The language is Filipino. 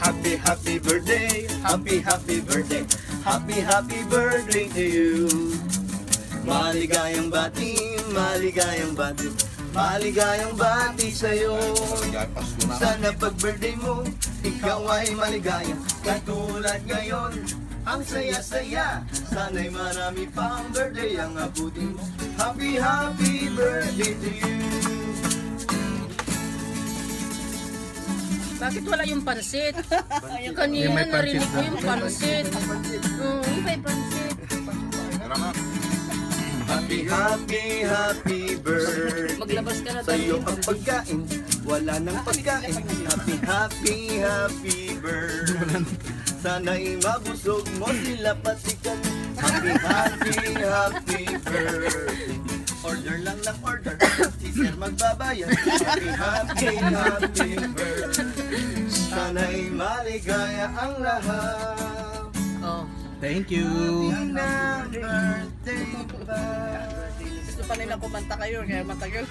happy birthday, happy birthday, happy birthday to you. Maligayang bati, maligayang bati, maligayang bati sa'yo. Sana pag birthday mo, ikaw ay maligaya, katulad ngayon, ang saya-saya. Sana'y marami pang birthday ang abutin mo. Happy birthday to you. Bakit wala yung pansit? Kanina narinig ko yung pansit. Oo, may pansit. Happy birthday. Maglabas ka na Sa'yo tayo. ang pagkain, wala nang pagkain. Happy birthday. Sana'y mabusog mo sila pati kami. Happy birthday. Order lang ng order, si Sir magbabayad. Happy birthday. Sana'y maligaya ang lahat. Oh. Thank you. Birthday ba? Gusto pa nila kumanta kayo, kaya matagal.